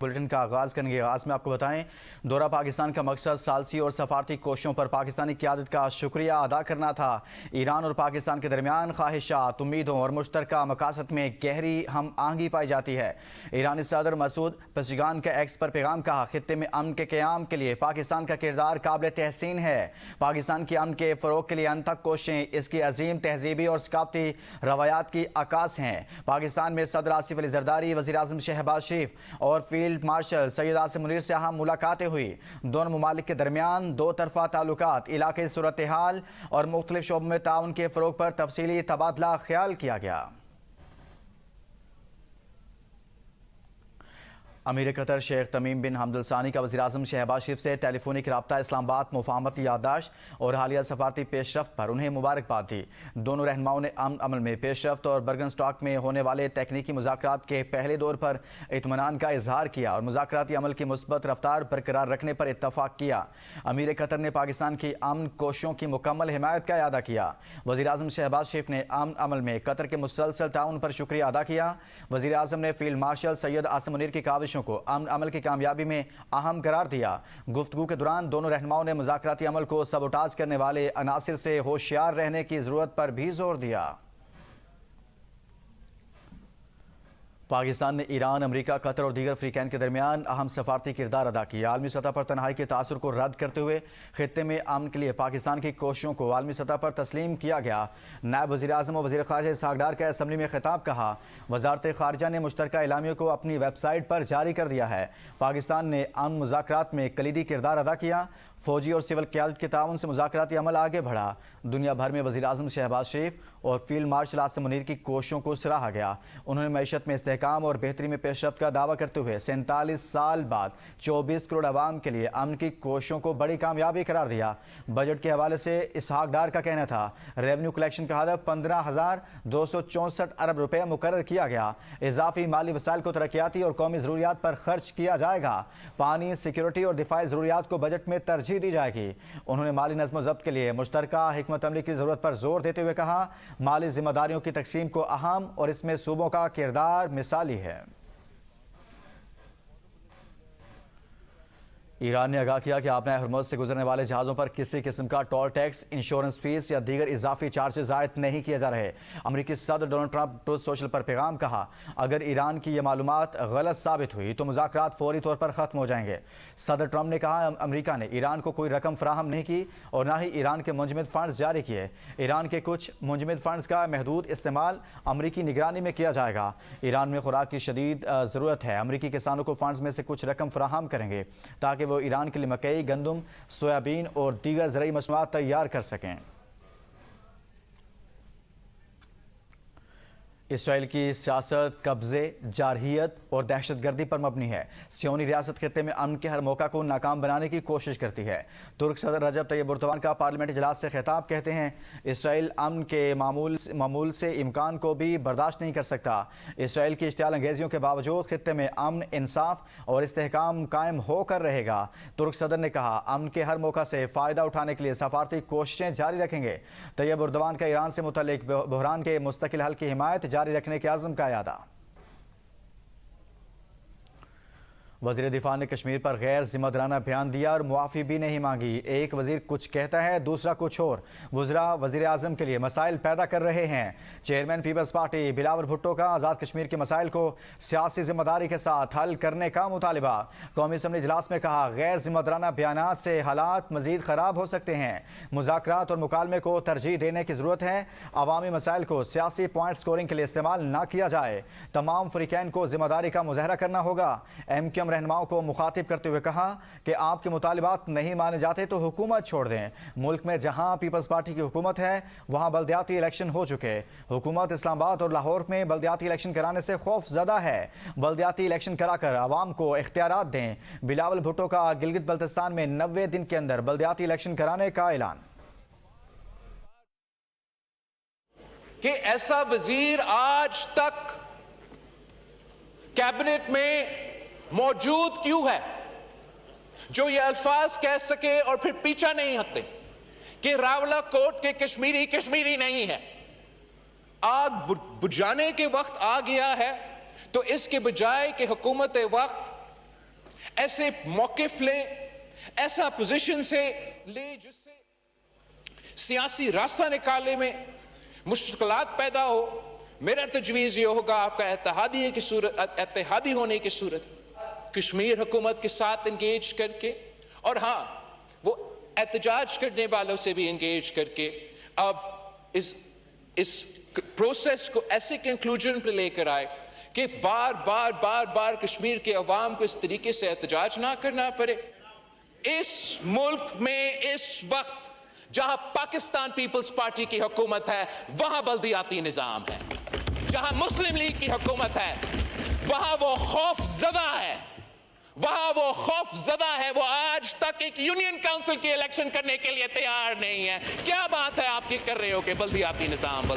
Bulletin का आगाज करेंगे। आगाज में आपको बताएं, दौरा पाकिस्तान का मकसद सालसी और सफारती कोशिशों पर पाकिस्तानी क़यादत का शुक्रिया अदा करना था। ईरान और पाकिस्तान के दरमियान ख्वाहिशात, उम्मीदों और मुश्तरका मकासद में गहरी हम आहंगी पाई जाती है। ईरानी सदर मसूद पेज़ेश्कियान का एक्स पर पैगाम कहा, खित्ते में अमन के क़याम के लिए पाकिस्तान का किरदार काबिल तहसीन है। पाकिस्तान की अमन के फ़रोग़ के लिए अनथक कोशिशें इसकी अजीम तहजीबी और सकाफती रवायात की अक्कास हैं। पाकिस्तान में सदर आसिफ अली ज़रदारी, वज़ीर आज़म शहबाज शरीफ और फील्ड मार्शल सैयद आसिम मुनीर से अहम मुलाकातें हुई। दोनों ममालिक के दरमियान दो तरफा ताल्लुकात, इलाक़ाई सूरत हाल और मुख्तलिफ शोबों में ताउन के फ़रोग़ पर तफसीली तबादला ख्याल किया गया। अमीर कतर शेख तमीम बिन हमद अल सानी का वज़ीर आज़म शहबाज शरीफ से टेलीफोनिक रब्ता, इस्लामाबाद, मुफाहमती याददाश्त और हालिया सफारती पेशरफ्त पर उन्हें मुबारकबाद दी। दोनों रहनुमाओं ने अमन अमल में पेशरफ्त और बर्गन स्टॉक में होने वाले तकनीकी मुज़ाकरात के पहले दौर पर इत्मीनान का इजहार किया और मुज़ाकराती अमल की मुस्बत रफ्तार बरकरार रखने पर इत्तफाक किया। अमीर कतर ने पाकिस्तान की अमन कोशिशों की मुकम्मल हिमायत का अदा किया। वज़ीर आज़म शहबाज शरीफ ने अमन अमल में कतर के मुसलसल ताउन पर शुक्रिया अदा किया। वज़ीर आज़म ने फील्ड मार्शल सैयद आसिम मुनीर की काविशों को अमन अमल की कामयाबी में अहम करार दिया। गुफ्तगू के दौरान दोनों रहनुमाओं ने मुज़ाकराती अमल को सबोटाज करने वाले अनासिर से होशियार रहने की जरूरत पर भी जोर दिया। पाकिस्तान ने ईरान, अमरीका, कतर और दीगर अफ्रीकैन के दरमियान अहम सफारती किरदार अदा किया। आलमी सतह पर तन्हाई के तासुर को रद्द करते हुए खित्ते में अमन के लिए पाकिस्तान की कोशिशों को आलमी सतह पर तस्लीम किया गया। नायब वज़ीर आज़म और वज़ीर ख़ारिजा इसहाक़ डार का असम्बली में खिताब कहा, वज़ारत ख़ारिजा ने मुश्तरका एलामिया को अपनी वेबसाइट पर जारी कर दिया है। पाकिस्तान ने अमन मुज़ाकरात में कलीदी किरदार अदा किया। फौजी और सिविल क़यादत के ताउन से मुज़ाकराती अमल आगे बढ़ा। दुनिया भर में वज़ीर आज़म शहबाज शरीफ और फील्ड मार्शल आसिम मुनीर की कोशिशों को सराहा गया। उन्होंने मईशत में इस्तेहकाम और बेहतरी में पेशरफ्त का दावा करते हुए 47 साल बाद 24 करोड़ आवाम के लिए अमन की कोशिशों को बड़ी कामयाबी करार दिया। बजट के हवाले से इसहाक़ डार का कहना था, रेवेन्यू कलेक्शन का हदफ 15,264 अरब रुपये मुकर्रर किया गया। इजाफी माली वसाइल को तरक्याती और कौमी ज़रूरियात पर खर्च किया जाएगा। पानी, सिक्योरिटी और दिफाई ज़रूरियात को बजट में तरजीह दी जाएगी। उन्होंने माली नज़्म ज़ब्त के लिए मुश्तरका हिकमत अमली की ज़रूरत पर जोर देते हुए कहा, माली जिम्मेदारियों की तकसीम को अहम और इसमें सूबों का किरदार मिसाली है। ईरान ने आगाह किया कि आपने हरमुज़ से गुजरने वाले जहाज़ों पर किसी किस्म का टोल टैक्स, इंश्योरेंस फीस या दीगर इजाफी चार्जेस आयद नहीं किए जा रहे। अमरीकी सदर डोनाल्ड ट्रंप ट्रूथ सोशल पर पैगाम कहा, अगर ईरान की ये मालूमात गलत साबित हुई तो मुज़ाकरात फौरी तौर पर ख़त्म हो जाएंगे। सदर ट्रंप ने कहा, अमरीका ने ईरान को कोई रकम फराहम नहीं की और ना ही ईरान के मुंजमद फ़ंड्स जारी किए। ईरान के कुछ मुंजमद फ़ंड्स का महदूद इस्तेमाल अमरीकी निगरानी में किया जाएगा। ईरान में खुराक की शदीद ज़रूरत है। अमरीकी किसानों को फ़ंड्स में से कुछ रकम फराहम करेंगे ताकि वो ईरान के लिए मकई, गंदम, सोयाबीन और दीगर ज़रूरी मसनूआत तैयार कर सकें। इसराइल की सियासत कब्जे, जारहियत और दहशतगर्दी पर मबनी है। सियोनी रियासत खित्ते में अमन के हर मौका को नाकाम बनाने की कोशिश करती है। तुर्क सदर रजब तैयब एर्दोगान का पार्लियामेंट इजलास से खिताब कहते हैं, इसराइल अमन के मामूल से इम्कान को भी बर्दाश्त नहीं कर सकता। इसराइल की इश्तियाल अंगेजियों के बावजूद खित्ते में अमन, इंसाफ और इस्तेहकाम कायम होकर रहेगा। तुर्क सदर ने कहा, अमन के हर मौका से फ़ायदा उठाने के लिए सफारती कोशिशें जारी रखेंगे। तैयब एर्दोगान का ईरान से मुतल्लिक बहरान के मुस्तकिल हल की हिमायत जारी रखने के आज़म का यादा। वज़ीर दिफा ने कश्मीर पर गैर जिम्मेदाराना बयान दिया और मुआफ़ी भी नहीं मांगी। एक वज़ीर कुछ कहता है, दूसरा कुछ और। वज़रा वज़ीर आज़म के लिए मसाइल पैदा कर रहे हैं। Chairman peoples party Bilawal Bhutto का आज़ाद कश्मीर के मसाइल को सियासी जिम्मेदारी के साथ हल करने का मुतालिबा। कौमी असम्बली इजलास में कहा, गैर जिम्मेदाराना बयानात से हालात मज़ीद ख़राब हो सकते हैं। मुज़ाकरात और मुकालमे को तरजीह देने की ज़रूरत है। अवामी मसाइल को सियासी पॉइंट स्कोरिंग के लिए इस्तेमाल न किया जाए। तमाम फ़रीक़ैन को जिम्मेदारी का मुज़ाहरा करना होगा। MQM रहनुमाओं को मुखातिब करते हुए कहा कि आपके मुतालिबात नहीं माने जाते तो हुकूमत छोड़ दें। मुल्क में जहां पीपल्स पार्टी की हुकूमत है वहां बल्दियाती इलेक्शन हो चुके। हुकूमत इस्लामाबाद और लाहौर में बल्दियाती इलेक्शन कराने से खौफ ज़दा है। बल्दियाती इलेक्शन कराकर आवाम को इख्तियारात दें। बिलावल भुट्टो का गिलगित बल्तिस्तान में 90 दिन के अंदर बल्दियाती इलेक्शन कराने का ऐलान। कि ऐसा वजीर आज तक कैबिनेट में मौजूद क्यों है जो ये अल्फाज कह सके और फिर पीछा नहीं हटते कि रावला कोट के कश्मीरी कश्मीरी नहीं है। आग बुझाने के वक्त आ गया है तो इसके बजाय कि हुकूमत वक्त ऐसे मौकिफ लें, ऐसा पोजीशन से ले जिससे सियासी रास्ता निकालने में मुश्किलात पैदा हो। मेरा तजवीज़ ये होगा, आपका इत्तेहादी होने की सूरत कश्मीर हुकूमत के साथ इंगेज करके, और हाँ, वो एहतजाज करने वालों से भी इंगेज करके अब इस प्रोसेस को ऐसे कंक्लूजन पे लेकर आए कि बार बार कश्मीर के अवाम को इस तरीके से एहतजाज ना करना पड़े। इस मुल्क में इस वक्त जहां पाकिस्तान पीपल्स पार्टी की हुकूमत है वहां बल्दियाती निजाम है, जहां मुस्लिम लीग की हुकूमत है वहां वो खौफजदा है, वो आज तक एक यूनियन काउंसिल की इलेक्शन करने के लिए तैयार नहीं है। क्या बात है आपकी कर रहे हो कि बल्दियाती निजाम।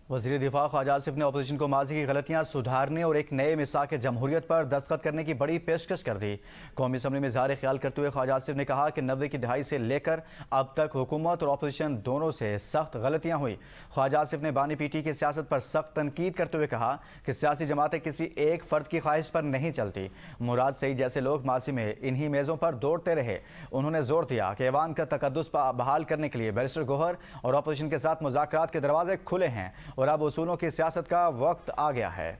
वज़ीर दिफा ख्वाजा आसिफ ने अपोजिशन को माजी की गलतियां सुधारने और एक नए मिसाक जमहूरियत पर दस्तखत करने की बड़ी पेशकश कर दी। कौमी असम्बली में ज़ाहिर ख्याल करते हुए ख्वाजा आसिफ ने कहा कि 90 की दहाई से लेकर अब तक हुकूमत और अपोजिशन दोनों से सख्त गलतियां हुई। ख्वाजा आसिफ ने बानी पीटी की सियासत पर सख्त तनकीद करते हुए कहा कि सियासी जमातें किसी एक फ़र्द की ख्वाहिश पर नहीं चलती। मुराद सईद जैसे लोग माजी में इन्हीं मेज़ों पर दौड़ते रहे। उन्होंने जोर दिया कि ऐवान का तकद्दुस बहाल करने के लिए बैरिस्टर गौहर और अपोजिशन के साथ मुज़ाकरात के दरवाजे खुले हैं और अब उसूलों की सियासत का वक्त आ गया है।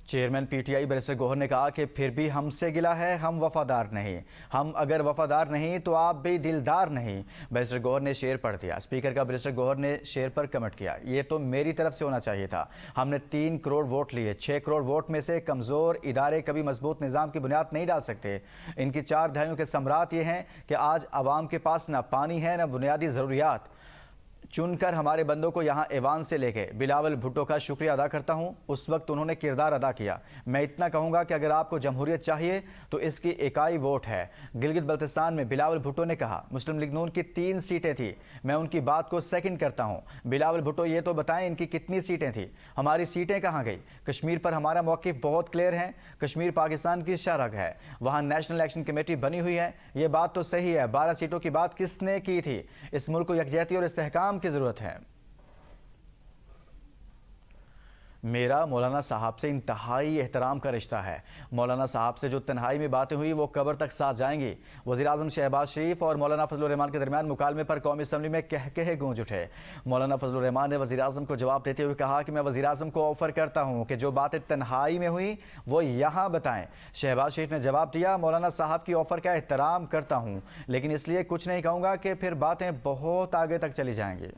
चेयरमैन पीटीआई बैरिस्टर गौहर ने कहा कि फिर भी हमसे गिला है, हम वफादार नहीं। हम अगर वफादार नहीं तो आप भी दिलदार नहीं। बैरिस्टर गौहर ने शेर पढ़ दिया। स्पीकर का बैरिस्टर गौहर ने शेर पर कमेंट किया, ये तो मेरी तरफ से होना चाहिए था। हमने 3 करोड़ वोट लिए। 6 करोड़ वोट में से कमज़ोर इदारे कभी मजबूत निज़ाम की बुनियाद नहीं डाल सकते। इनकी 4 दहाइयों के सम्राट ये हैं कि आज आवाम के पास ना पानी है ना बुनियादी ज़रूरियात। चुनकर हमारे बंदों को यहाँ ऐवान से लेके बिलावल भुट्टो का शुक्रिया अदा करता हूँ। उस वक्त उन्होंने किरदार अदा किया। मैं इतना कहूँगा कि अगर आपको जमहूरियत चाहिए तो इसकी इकाई वोट है। गिलगित बल्तिस्तान में बिलावल भुट्टो ने कहा मुस्लिम लीग नून की 3 सीटें थी। मैं उनकी बात को सेकंड करता हूँ। बिलावल भुट्टो ये तो बताएं इनकी कितनी सीटें थी, हमारी सीटें कहाँ गई। कश्मीर पर हमारा मौक़िफ़ बहुत क्लियर है। कश्मीर पाकिस्तान की शरग है, वहाँ नेशनल एक्शन कमेटी बनी हुई है। ये बात तो सही है। 12 सीटों की बात किसने की थी? इस मुल्क को यकजहती और इस्तेहकाम की जरूरत है। मेरा मौलाना साहब से इंतहाई एहतराम का रिश्ता है। मौलाना साहब से जो तन्हाई में बातें हुई वो कब्र तक साथ जाएंगी। वज़ीर आज़म शहबाज शरीफ और मौलाना फजलुर रहमान के दरमियान मुकालमे पर कौमी असम्बली में कहकहे गूंज उठे। मौलाना फजलुर रहमान ने वज़ीर आज़म को जवाब देते हुए कहा कि मैं वज़ीर आज़म को ऑफर करता हूँ कि जो बातें तन्हाई में हुई वो यहाँ बताएं। शहबाज शरीफ ने जवाब दिया, मौलाना साहब की ऑफर का एहतराम करता हूँ लेकिन इसलिए कुछ नहीं कहूँगा कि फिर बातें बहुत आगे तक चली जाएंगी।